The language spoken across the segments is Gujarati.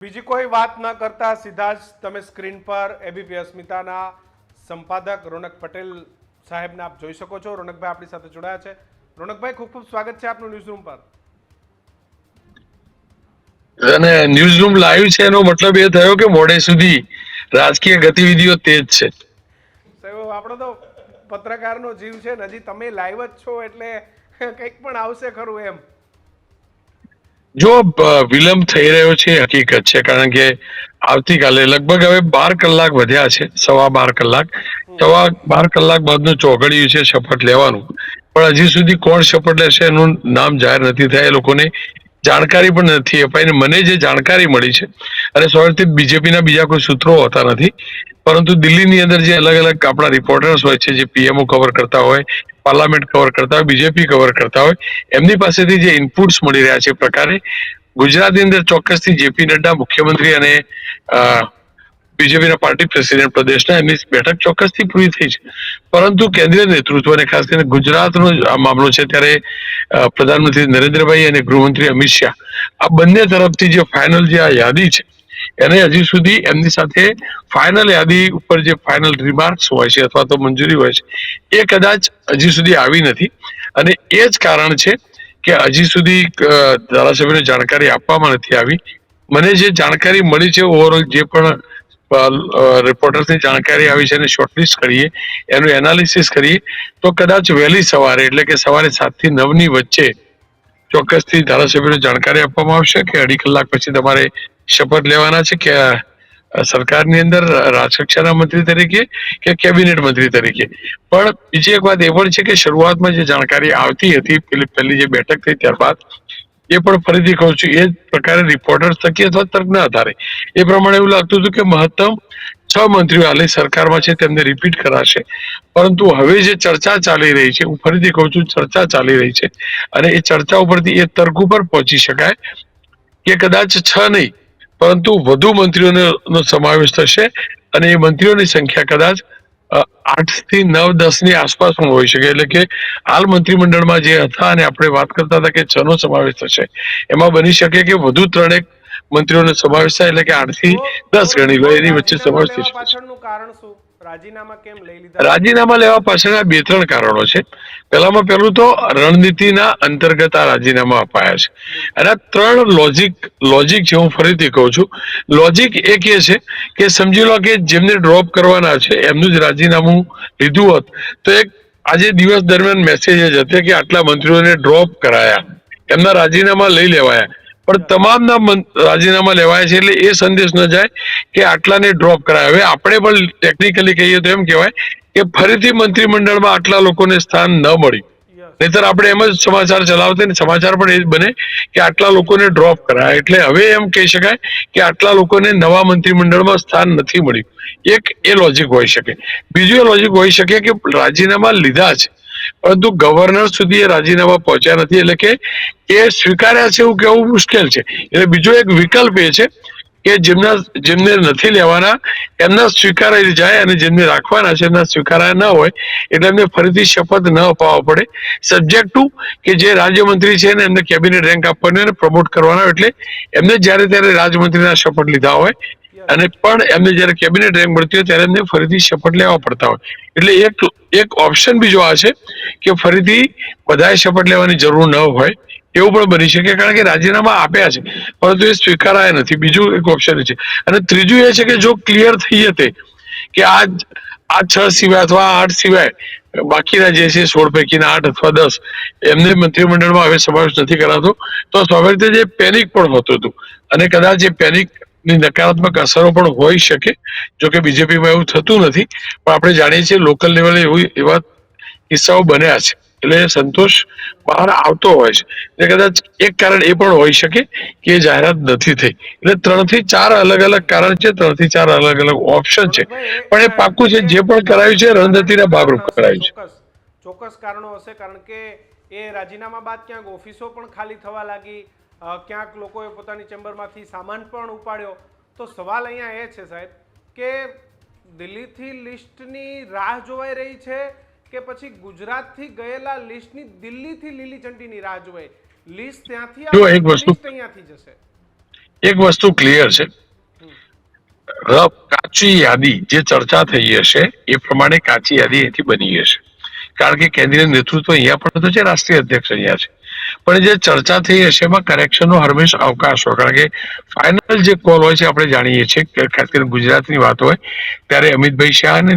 બીજી કોઈ વાત ન કરતા સીધા જ તમે સ્ક્રીન પર એબીપી અસ્મિતાના સંપાદક રોનક પટેલ સાહેબને આપ જોઈ શકો છો। રોનકભાઈ આપણી સાથે જોડાયા છે। રોનકભાઈ, ખૂબ ખૂબ સ્વાગત છે આપનું ન્યૂઝરૂમ પર। અને ન્યૂઝ રૂમ લાઈવ છે એનો મતલબ એ થયો કે મોડે સુધી રાજકીય ગતિવિધિઓ તેજ છે। સાહેબ, આપણો તો પત્રકારનો જીવ છે ને, હજી તમે લાઈવ જ છો એટલે કંઈક પણ આવશે ખરું એમ। જો વિલંબ થઈ રહ્યો છે એ હકીકત છે, કારણ કે આવતીકાલે લગભગ હવે 12 કલાક વધ્યા છે, 12.5 કલાક, 12.5 કલાક બાદનું ચોઘડિયું છે શપથ લેવાનું, પણ હજી સુધી કોણ શપથ લેશે એનું નામ જાહેર નથી થયા। એ લોકોને જાણકારી પણ નથી અપાઈ। મને જે જાણકારી મળી છે, અને સ્વાભાવિક બીજેપીના બીજા કોઈ સૂત્રો હોતા નથી, પરંતુ દિલ્હીની અંદર જે અલગ અલગ આપણા રિપોર્ટર્સ હોય છે, જે પીએમઓ કવર કરતા હોય, પાર્લામેન્ટ કવર કરતા હોય, બીજેપી કવર કરતા હોય, એમની પાસેથી જે ઇનપુટ્સ મળી રહ્યા છે પ્રકારે ગુજરાતની અંદર ચોક્કસથી જેપી નડ્ડા મુખ્યમંત્રી અને બીજેપીના પાર્ટી પ્રેસિડેન્ટ પ્રદેશના એમની બેઠક ચોક્કસથી પૂરી થઈ છે, પરંતુ કેન્દ્રીય નેતૃત્વ અને ખાસ કરીને ગુજરાતનો આ મામલો છે ત્યારે પ્રધાનમંત્રી નરેન્દ્રભાઈ અને ગૃહમંત્રી અમિત શાહ આ બંને તરફથી જે ફાઇનલ જે આ યાદી છે એને હજી સુધી એમની સાથે ફાઇનલ યાદી ઉપર જે ફાઇનલ રિમાર્ક્સ હોય છે અથવા તો મંજૂરી હોય છે એ કદાચ હજી સુધી આવી નથી। અને એ જ કારણ છે કે હજી સુધી ધારાસભ્યોને જાણકારી આપવામાં નથી આવી। મને જે જાણકારી મળી છે, ઓવરઓલ જે પણ રિપોર્ટર્સની જાણકારી આવી છે એને શોર્ટલિસ્ટ કરીએ, એનું એનાલિસિસ કરીએ તો કદાચ વહેલી સવારે એટલે કે સવારે 7 થી 9 ની વચ્ચે ચોક્કસથી ધારાસભ્યોને જાણકારી આપવામાં આવશે કે અઢી કલાક પછી તમારે શપથ લેવાના છે કે સરકારની અંદર રાજકક્ષાના મંત્રી તરીકે કે કેબિનેટ મંત્રી તરીકે। પણ બીજી એક વાત એ પણ છે કે શરૂઆતમાં જે જાણકારી આવતી હતી, પહેલી જે બેઠક થઈ ત્યારબાદ એ પણ ફરીથી કહું છું, એ પ્રકારે રિપોર્ટર્સ થકી અથવા તર્કના આધારે એ પ્રમાણે એવું લાગતું હતું કે મહત્તમ 6 મંત્રીઓ હાલની સરકારમાં છે તેમને રિપીટ કરાશે। પરંતુ હવે જે ચર્ચા ચાલી રહી છે, હું ફરીથી કહું છું, ચર્ચા ચાલી રહી છે, અને એ ચર્ચા ઉપરથી એ તર્ક ઉપર પહોંચી શકાય કે કદાચ 6 નહીં પરંતુ વધુ મંત્રીઓનો સમાવેશ થશે, અને એ મંત્રીઓની સંખ્યા કદાચ 8 થી 9, 10 ની આસપાસ પણ હોઈ શકે। એટલે કે હાલ મંત્રીમંડળમાં જે હતા અને આપણે વાત કરતા હતા કે 6 નો સમાવેશ થશે, એમાં બની શકે કે વધુ 3 મંત્રીઓનો સમાવેશ થાય, એટલે કે 8 થી 10 ગણી લો, એની વચ્ચે રાજીનામા સમાવેશ થઈ લેવા શકે છે। પાછળનું કારણ શું? રાજીનામા કેમ લઈ લીધા છે? રાજીનામા લેવા પાછળના 2-3 કારણો છે। પહેલું તો રણનીતિના અંતર્ગત આ રાજીનામા અપાયા છે, અને 3 લોજિક છે, હું ફરીથી કહું છું। લોજિક એક એ છે કે સમજી લો કે જેમને ડ્રોપ કરવાના છે એમનું જ રાજીનામું લીધું હોત તો એક આજે દિવસ દરમિયાન મેસેજ જ હતો કે આટલા મંત્રીઓને ડ્રોપ કરાયા, એમના રાજીનામા લઈ લેવાયા, પણ તમામના રાજીનામા લેવાય છે એટલે એ સંદેશ ન જાય કે આટલાને ડ્રોપ કરાય। હવે આપણે પણ ટેકનિકલી કહીએ તો એમ કહેવાય કે ફરીથી મંત્રીમંડળમાં આટલા લોકોને સ્થાન ન મળ્યું, નહીતર આપણે એમ જ સમાચાર ચલાવતા ને સમાચાર પણ એ જ બને કે આટલા લોકોને ડ્રોપ કરાય, એટલે હવે એમ કહી શકાય કે આટલા લોકોને નવા મંત્રીમંડળમાં સ્થાન નથી મળ્યું। એક એ લોજિક હોઈ શકે। બીજું એ લોજિક હોઈ શકે કે રાજીનામા લીધા છે પરંતુ ગવર્નર સુધી એ રાજીનામા પહોંચ્યા નથી, એટલે કે એ સ્વીકાર્યા છે એવું કહેવું મુશ્કેલ છે। એટલે બીજો એક વિકલ્પ એ છે કે જેમને નથી લેવાના એમના સ્વીકારાઈ જાય, અને જેમને રાખવાના છે એમના સ્વીકારાયા ન હોય, એટલે એમને ફરીથી શપથ ન અપાવવા પડે, સબ્જેક્ટ ટુ કે જે રાજ્યમંત્રી છે ને એમને કેબિનેટ રેન્ક આપવાનો અને પ્રમોટ કરવાના, એટલે એમને જ્યારે ત્યારે રાજમંત્રીના શપથ લીધા હોય અને પણ એમને જયારે કેબિનેટ રેન્ક મળતી હોય ત્યારે એમને ફરીથી શપથ લેવા પડતા હોય। એટલે એક ઓપ્શન બીજો આ છે કે ફરીથી બધાએ શપથ લેવાની જરૂર ન હોય એવું પણ બની શકે, કારણ કે રાજીનામા આપ્યા છે પરંતુ એ સ્વીકારાયા નથી। બીજું એક ઓપ્શન છે, અને ત્રીજું એ છે કે જો ક્લિયર થઈ જતે કે આ 6 સિવાય અથવા 8 સિવાય બાકીના જે છે 16 પૈકીના 8 અથવા 10 એમને મંત્રીમંડળમાં હવે સમાવેશ નથી કરાતો, તો સ્વાભાવિક રીતે પેનિક પણ હોતું હતું, અને કદાચ એ પેનિક ની નકારાત્મક અસરો પણ હોઈ શકે। જો કે બીજેપીમાં એવું થતું નથી, પણ આપણે જાણીએ છીએ લોકલ લેવલે એવા કિસ્સાઓ બન્યા છે, એટલે સંતોષ બહાર આવતો હોય છે। એટલે કદાચ એક કારણ એ પણ હોઈ શકે કે જાહેરાત નથી થઈ। એટલે 3 થી 4 અલગ અલગ કારણ છે, 3 થી 4 અલગ અલગ ઓપ્શન છે, પણ એ પાકું છે જે પણ કરાયું છે રણનીતિના ભાગરૂપ કરાયું છે। ચોક્કસ કારણો હશે, કારણ કે એ રાજીનામા બાદ ક્યાંક ઓફિસો પણ ખાલી થવા લાગી, ક્યાંક લોકોએ પોતાની ચેમ્બરમાંથી સામાન પણ ઉપાડ્યો। તો સવાલ અહીંયા એ છે સાહેબ કે દિલ્હીથી લિસ્ટની રાહ જોવાઈ રહી છે કે પછી ગુજરાતથી ગયેલા લિસ્ટની દિલ્હીથી લીલી ઝંડીની રાહ જોવાય? લિસ્ટ ત્યાંથી જો આવશે એક કે વસ્તુ લિસ્ટ અહીંયાથી જશે? એક વસ્તુ ક્લિયર છે, કાચી યાદી જે ચર્ચા થઈ હશે એ પ્રમાણે કાચી યાદી અહીંથી બની હશે, કારણ કે કેન્દ્રીય નેતૃત્વ અહીંયા પણ તો છે, રાષ્ટ્રીય અધ્યક્ષ અહીંયા છે, પણ જે ચર્ચા થઈ હશે એમાં કરેક્શનનો હંમેશ અવકાશ હોય, કારણ કે ફાઇનલ જે કોલ હોય છે આપણે જાણીએ છીએ કે ખાસ કરીને ગુજરાતની વાત હોય ત્યારે અમિતભાઈ શાહ અને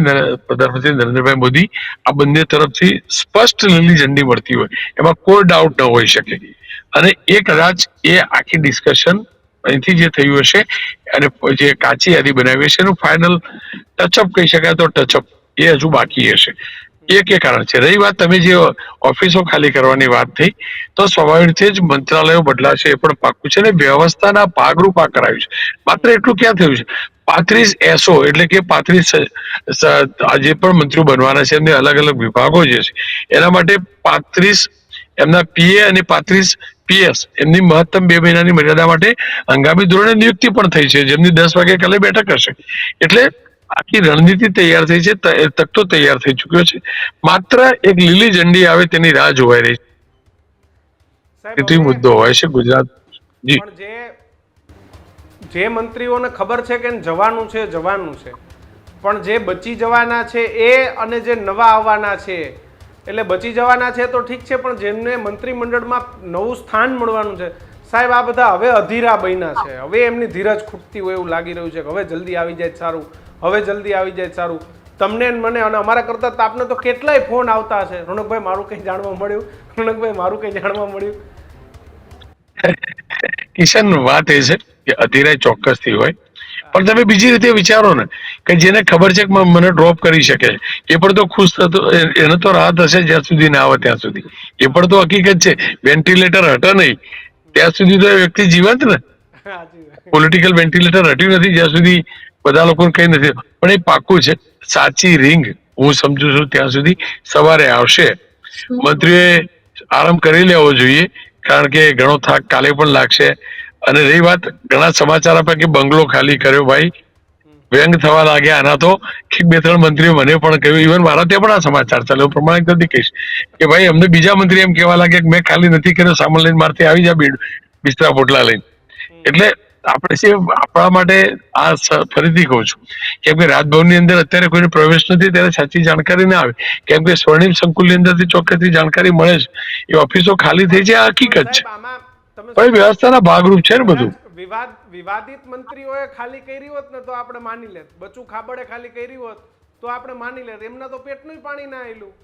પ્રધાનમંત્રી નરેન્દ્રભાઈ મોદી આ બંને તરફથી સ્પષ્ટ લીલી ઝંડી મળતી હોય, એમાં કોઈ ડાઉટ ન હોઈ શકે, અને એ કદાચ એ આખી ડિસ્કશન અહીંથી જે થયું હશે અને જે કાચી યાદી બનાવી હશે એનું ફાઇનલ ટચઅપ કહી શકાય તો ટચઅપ એ હજુ બાકી હશે, એક એ કારણ છે. રહી વાત તમે જે ઓફિસો ખાલી કરવાની વાત થઈ તો સ્વાભાવિક રીતે જ મંત્રાલયો બદલાશે એ પણ પાક્કું છે, ને વ્યવસ્થાના ભાગરૂપ આ કરાયું છે. માત્ર એટલું ક્યાં થયું છે, 35 SO એટલે કે 35 જે પણ મંત્રીઓ બનવાના છે એમને અલગ અલગ વિભાગો જે છે એના માટે 35 એમના PA અને 35 PS એમની મહત્તમ 2 મહિનાની મર્યાદા માટે હંગામી ધોરણે નિયુક્તિ પણ થઈ છે, જેમની 10 વાગે કાલે બેઠક હશે, એટલે આખી રણનીતિ તૈયાર થઈ છે, તખતો તૈયાર થઈ ચુક્યો છે, માત્ર એક લીલી ઝંડી આવે તેની રાહ જોવાઈ રહી સાહેબ છે, મુદ્દો હોય છે ગુજરાત. જી, પણ જે મંત્રીઓને ખબર છે કે જવાનું છે, પણ જે બચી જવાના છે એ અને જે નવા આવવાના છે, એટલે બચી જવાના છે તો ઠીક છે, પણ જેમને મંત્રીમંડળમાં નવું સ્થાન મળવાનું છે સાહેબ, આ બધા હવે અધીરા બન્યા છે, હવે એમની ધીરજ ખૂટતી હોય એવું લાગી રહ્યું છે કે હવે જલ્દી આવી જાય સારું, હવે જલ્દી આવી જાય સારું. તમને મને અને અમારા કરતા આપને તો કેટલાય ફોન આવતા હશે, રોનકભાઈ મારું કંઈ જાણવા મળ્યું, રોનકભાઈ મારું કંઈ જાણવા મળ્યું. કિશન, વાત એ છે કે અધીરાય ચોક્કસથી હોય, પણ તમે બીજી રીતે વિચારો ને કે જેને ખબર છે કે મને ડ્રોપ કરી શકે એ પણ તો ખુશ થતો, એને તો રાહત હશે જ્યાં સુધી ના આવે ત્યાં સુધી, એ પણ તો હકીકત છે, વેન્ટિલેટર હટે નહીં ત્યાં સુધી તો એ વ્યક્તિ જીવંત ને, પોલિટિકલ વેન્ટિલેટર હટ્યું નથી જ્યાં સુધી બધા લોકોને કઈ નથી, પણ એ પાક્કું છે, સાચી રિંગ હું સમજુ છું ત્યાં સુધી સવારે આવશે. મંત્રીએ આરામ કરી લેવો જોઈએ, કારણ કે ઘણો થાક કાલે પણ લાગશે, અને રહી વાત ઘણા સમાચાર આપે કે બંગલો ખાલી કર્યો, ભાઈ વ્યંગ થવા લાગ્યા આના તો, 2-3 મંત્રીઓ મને પણ કહ્યું, ઇવન મારા ત્યાં પણ આ સમાચાર ચાલે, પ્રમાણિક નથી કહીશ કે ભાઈ અમને બીજા મંત્રી એમ કહેવા લાગ્યા કે મેં ખાલી નથી કર્યો, સામાન લઈને મારથી આવી જા બિસ્તરા પોટલા લઈને, એટલે આપણે જે આપણા માટે આ ફરીથી કહું છું કેમ કે રાજભવનની અંદર અત્યારે કોઈને પ્રવેશ નથી ત્યારે સાચી જાણકારી ના આવે, કેમ કે સ્વર્ણિમ સંકુલની અંદરથી ચોક્કસથી જાણકારી મળે છે, એ ઓફિસો ખાલી થઈ છે, આ હકીકત છે, પણ વ્યવસ્થાના ભાગરૂપ છે ને બધું. વિવાદિત મંત્રીઓએ ખાલી કરી હોત ને તો આપણે માની લેત, બચુ ખાબડે ખાલી કરી હોત તો આપણે માની લેત, એમના તો પેટનું પાણી ના આવેલું,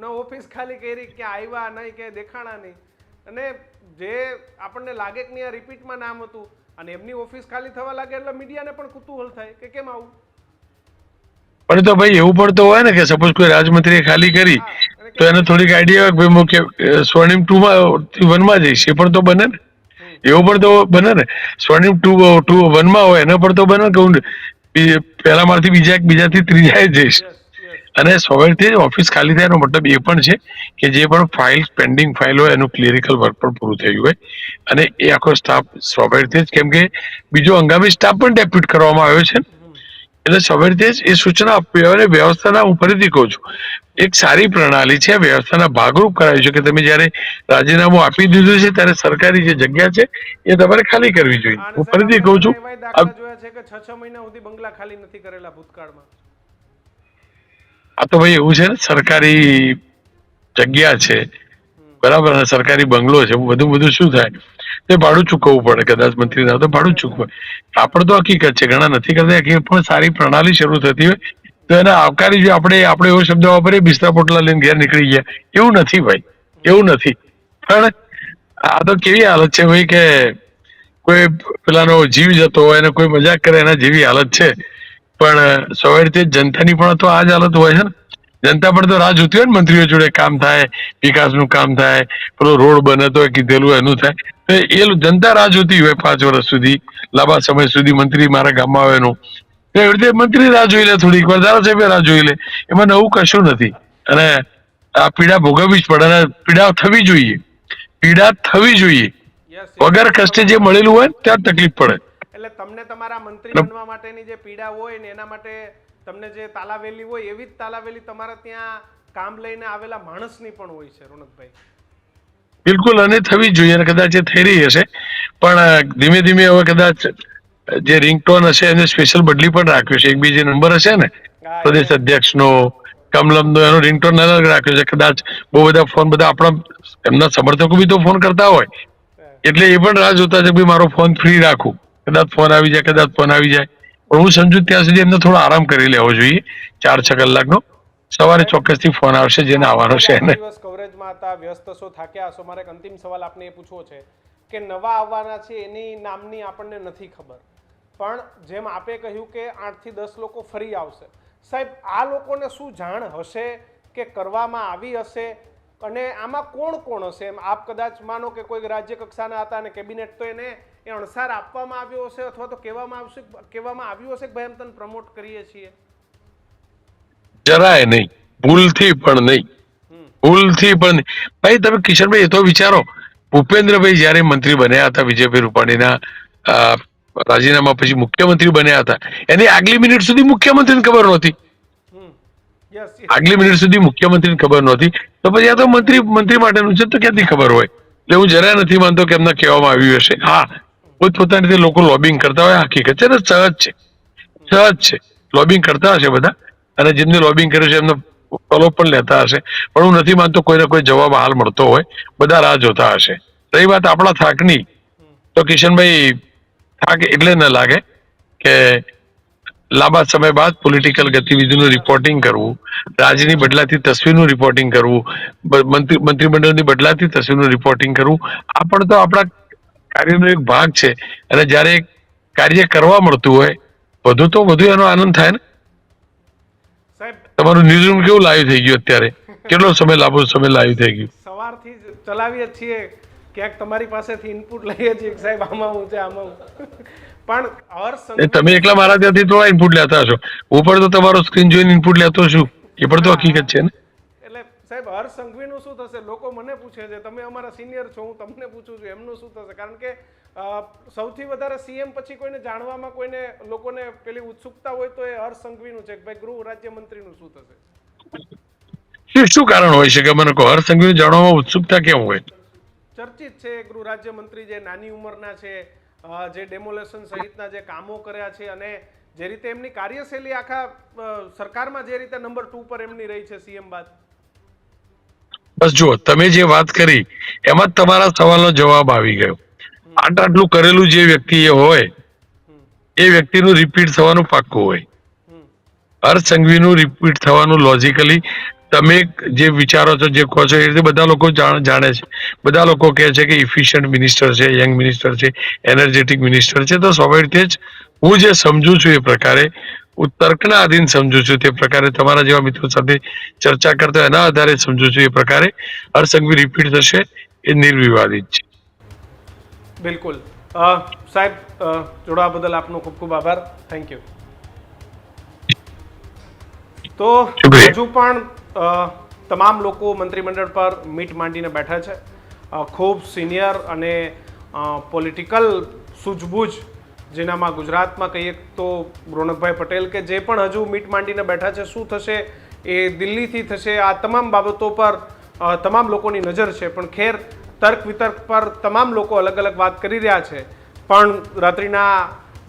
ન ઓફિસ ખાલી કરી, કે આવ્યા નહીં કે દેખાણા નહીં, અને જે આપણને લાગે કે નહીં આ રિપીટમાં નામ હતું, અને એમની ઓફિસ ખાલી થવા લાગે એટલે મીડિયાને પણ કુતૂહલ થાય કે કેમ આવું. પણ તો ભાઈ એવું પણ તો હોય ને કે સપોઝ કોઈ રાજમંત્રીએ ખાલી કરી તો એને થોડીક આઈડિયા હોય મુખ્ય સ્વર્ણિમ 2 માં જઈશ, એ પણ તો બને ને, એવું પણ તો બને ને, સ્વર્ણિમ 1 હોય એને પણ તો બને કે હું પહેલા મારથી બીજાથી ત્રીજાએ જઈશ, અને સ્વાભાવિકથી ઓફિસ ખાલી થાય એનો મતલબ એ પણ છે કે જે પણ ફાઇલ પેન્ડિંગ ફાઇલ હોય એનું ક્લિયરિકલ વર્ક પણ પૂરું થયું હોય, અને એ આખો સ્ટાફ સ્વાભાવિકથી જ, કેમ કે બીજો હંગામી સ્ટાફ પણ ડેપ્યુટ કરવામાં આવ્યો છે, એટલે સ્વાભાવિકથી જ એ સૂચના આપવી હોય, અને વ્યવસ્થાના હું ફરીથી કહું છું એક સારી પ્રણાલી છે, વ્યવસ્થાના ભાગરૂપ કરાયું છે કે તમે જયારે રાજીનામું આપી દીધું છે ત્યારે સરકારી જે જગ્યા છે એ તમારે ખાલી કરવી જોઈએ. હું ફરીથી કહું છું, જોયા છે કે 6 મહિના સુધી બંગલા ખાલી નથી કરેલા ભૂતકાળમાં. આ તો ભાઈ એવું છે ને, સરકારી જગ્યા છે બરાબર, અને સરકારી બંગલો છે, બધું શું થાય તે ભાડું ચૂકવવું પડે, કદાચ મંત્રી ના તો ભાડું ચૂકવાય, આપણે તો હકીકત છે ઘણા નથી કરતા, કે પણ સારી પ્રણાલી શરૂ થતી હોય તો એને આવકારી જો આપણે એવો શબ્દ વાપરીએ બિસ્તરા પોટલા લઈને ઘેર નીકળી ગયા, એવું નથી ભાઈ, એવું નથી. પણ આ તો કેવી હાલત છે ભાઈ કે કોઈ પેલાનો જીવ જતો હોય અને કોઈ મજાક કરે એના જેવી હાલત છે, પણ સ્વાભાવિક રીતે જનતાની પણ તો આ જ હાલત હોય છે ને, જનતા પણ તો રાહ જોતી હોય ને મંત્રીઓ જોડે કામ થાય, વિકાસનું કામ થાય, પેલો રોડ બને તો કીધેલું એનું થાય, તો એ જનતા રાહ જોતી હોય 5 વર્ષ સુધી, લાંબા સમય સુધી મંત્રી મારા ગામમાં આવે એનું, એવી રીતે મંત્રી રાહ જોઈ લે, થોડીક વાર ધારાસભ્ય રાહ જોઈ લે, એમાં નવું કશું નથી, અને આ પીડા ભોગવવી જ પડે, અને પીડા થવી જોઈએ, વગર કષ્ટે જે મળેલું હોય ત્યાં તકલીફ પડે. એટલે તમને તમારા મંત્રી બનવા માટેની જે પીડા હોય ને એના માટે તમને જે તાલાવેલી હોય એવી જ તાલાવેલી તમારા ત્યાં કામ લઈને આવેલા માણસની પણ હોય છે રોનકભાઈ. બિલકુલ, અને થવી જોઈએ, અને કદાચ એ થઈ રહી હશે, પણ ધીમે ધીમે હવે કદાચ જે રિંગટોન હશે એને સ્પેશિયલ બદલી પણ રાખ્યું છે. એક બી જે નંબર હશે ને પ્રદેશ અધ્યક્ષનો કમલમનો એનો રિંગટોન અલગ રાખ્યો છે. કદાચ બહુ બધા ફોન બધા આપણા એમના સમર્થકો બી તો ફોન કરતા હોય એટલે એ પણ રાહ જોતા છે કે ભાઈ મારો ફોન ફ્રી રાખું, કદાચ ફોન આવી જાય, કદાચ ફોન આવી જાય. પણ હું સમજુ ત્યાં સુધી એમને થોડો આરામ કરી લેવો જોઈએ 4-6 કલાકનો. સવારે ચોક્કસથી ફોન આવશે જેને આવવાનો છે એને. દિવસ કવરેજમાં હતા, વ્યસ્ત છો, થાક્યા હશો. મારે એક અંતિમ સવાલ આપને એ પૂછવો છે કે નવા આવવાના છે એની નામની આપણને નથી ખબર, પણ જેમ આપે કહ્યું કે 8 થી 10 લોકો ફરી આવશે, સાહેબ આ લોકોને શું જાણ હશે કે કરવામાં આવી હશે અને આમાં કોણ કોણ હશે? એમ આપ કદાચ માનો કે કોઈ રાજ્ય કક્ષાના હતા અને કેબિનેટ તો એને એ અણસાર આપવામાં આવ્યો હશે અથવા તો કહેવામાં આવ્યું હશે કે ભાઈ અમે તને પ્રમોટ કરીએ છીએ. જરાય નહીં, ભૂલથી પણ નહીં, ભૂલથી પણ નહીં. ભાઈ તમે કિશનભાઈ એ તો વિચારો, ભૂપેન્દ્રભાઈ જયારે મંત્રી બન્યા હતા વિજયભાઈ રૂપાણીના રાજીનામા પછી મુખ્યમંત્રી બન્યા હતા, એની આગલી મિનિટ સુધી મુખ્યમંત્રીને ખબર નહોતી. આગલી મિનિટ સુધી મુખ્યમંત્રીને ખબર નહોતી, તો પછી આ તો મંત્રી માટેનું છે તો ક્યાંથી ખબર હોય? એટલે હું જરાય નથી માનતો કે એમને કહેવામાં આવ્યું હશે. હા, પોતપોતાની રીતે લોકો લોબિંગ કરતા હોય, હકીકત છે ને, સહજ છે લોબિંગ કરતા હશે બધા, અને જેમને લોબિંગ કર્યું છે એમને ફોલો પણ લેતા હશે. પણ હું નથી માનતો કોઈને કોઈ જવાબ હાલ મળતો હોય, બધા રાહ જોતા હશે. રહી વાત આપણા થાકની, તો કિશનભાઈ થાક એટલે ન લાગે કે લાંબા સમય બાદ પોલિટિકલ ગતિવિધિનું રિપોર્ટિંગ કરવું, રાજ્યની બદલાતી તસવીરનું રિપોર્ટિંગ કરવું, મંત્રીમંડળની બદલાતી તસવીરનું રિપોર્ટિંગ કરવું, આ પણ તો આપણા કાર્યનો એક ભાગ છે. અને જ્યારે કાર્ય કરવા મળતું હોય વધુ તો વધુ એનો આનંદ થાય ને. તમારું ન્યૂઝરૂમ કેવું લાઈવ થઈ ગયું અત્યારે? કેટલો સમય લાંબો સમય લાઈવ થઈ ગયું? સવારથી ચલાવીએ છીએ, ક્યાંક તમારી પાસેથી ઇનપુટ લઈએ છીએ સાહેબ આમાં હું છે આમાં પણ તમે એકલા મારા ત્યાંથી થોડા ઇનપુટ લેતા હશો, હું પણ તો તમારો સ્ક્રીન જોઈને ઇનપુટ લેતો છું, એ પણ તો હકીકત છે ને. એટલે સાહેબ હર્ષ સંઘવીનું શું થશે? લોકો મને પૂછે છે, તમે અમારા સિનિયર છો, હું તમને પૂછું છું એમનું શું થશે? કારણ કે સૌથી વધારે સીએમ પછી કોઈને જાણવામાં કોઈને લોકોને પેલી ઉત્સુકતા હોય તો એ હર્ષ સંઘવીનું છે કે ભાઈ ગૃહ રાજ્યમંત્રીનું શું થશે? શું કારણ હોય છે કે મને કહો, હર્ષ સંઘવીને જાણવામાં ઉત્સુકતા કેમ હોય? ચર્ચિત છે ગૃહ રાજ્યમંત્રી, જે નાની ઉંમરના છે, જે ડેમોલેશન સહિતના જે કામો કર્યા છે અને જે રીતે એમની કાર્યશૈલી આખા સરકારમાં જે રીતે નંબર 2 પર એમની રહી છે સીએમ બાદ. બસ જુઓ, તમે જે વાત કરી એમાં તમારા સવાલનો જવાબ આવી ગયો. આટલું કરેલું જે વ્યક્તિ એ હોય એ વ્યક્તિનું રિપીટ થવાનું પાક્કું હોય. હર્ષ સંઘવીનું રિપીટ થવાનું લોજિકલી તમે જે વિચારો છો, જે કહો છો એ રીતે બધા લોકો જાણે છે. બધા લોકો કહે છે કે ઇફિશિયન્ટ મિનિસ્ટર છે, યંગ મિનિસ્ટર છે, એનર્જેટિક મિનિસ્ટર છે. તો સ્વાભાવિક રીતે જ હું જે સમજુ છું એ પ્રકારે, હું તર્કના આધીન સમજુ છું તે પ્રકારે, તમારા જેવા મિત્રો સાથે ચર્ચા કરતા એના આધારે સમજુ છું એ પ્રકારે હર્ષ સંઘવી રિપીટ થશે એ નિર્વિવાદિત છે. બિલકુલ સાહેબ, જોડાવા બદલ આપનો ખૂબ ખૂબ આભાર. Thank you. તો હજુ પણ તમામ લોકો મંત્રીમંડળ પર મીટ માંડીને બેઠા છે. ખૂબ સિનિયર અને પોલિટિકલ સૂઝબૂઝ, જેનામાં ગુજરાતમાં કહીએ તો રોનકભાઈ પટેલ, કે જે પણ હજુ મીટ માંડીને બેઠા છે. શું થશે એ દિલ્હીથી થશે, આ તમામ બાબતો પર તમામ લોકોની નજર છે. પણ ખેર, તર્ક વિતર્ક પર તમામ લોકો અલગ અલગ વાત કરી રહ્યા છે. પણ રાત્રિના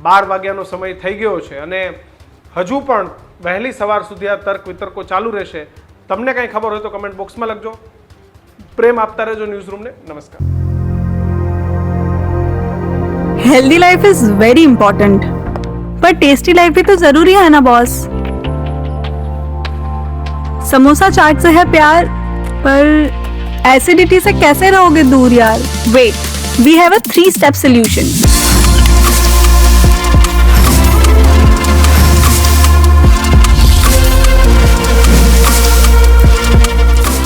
12 વાગ્યાનો સમય થઈ ગયો છે અને હજુ પણ વહેલી સવાર સુધી આ તર્ક વિતર્કો ચાલુ રહેશે. તમને કંઈ ખબર હોય તો કમેન્ટ બોક્સમાં લખજો. પ્રેમ આપતા રહેજો ન્યૂઝરૂમને. નમસ્કાર. Healthy life is very important, पर टेस्टी लाइफ भी तो जरूरी है ना बॉस. समोसा चाट से है प्यार, पर एसिडिटी से कैसे रहोगे दूर यार. Wait, we have a 3-step solution.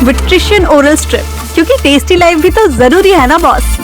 Vitrician oral strip, क्योंकि टेस्टी लाइफ भी तो जरूरी है ना बॉस.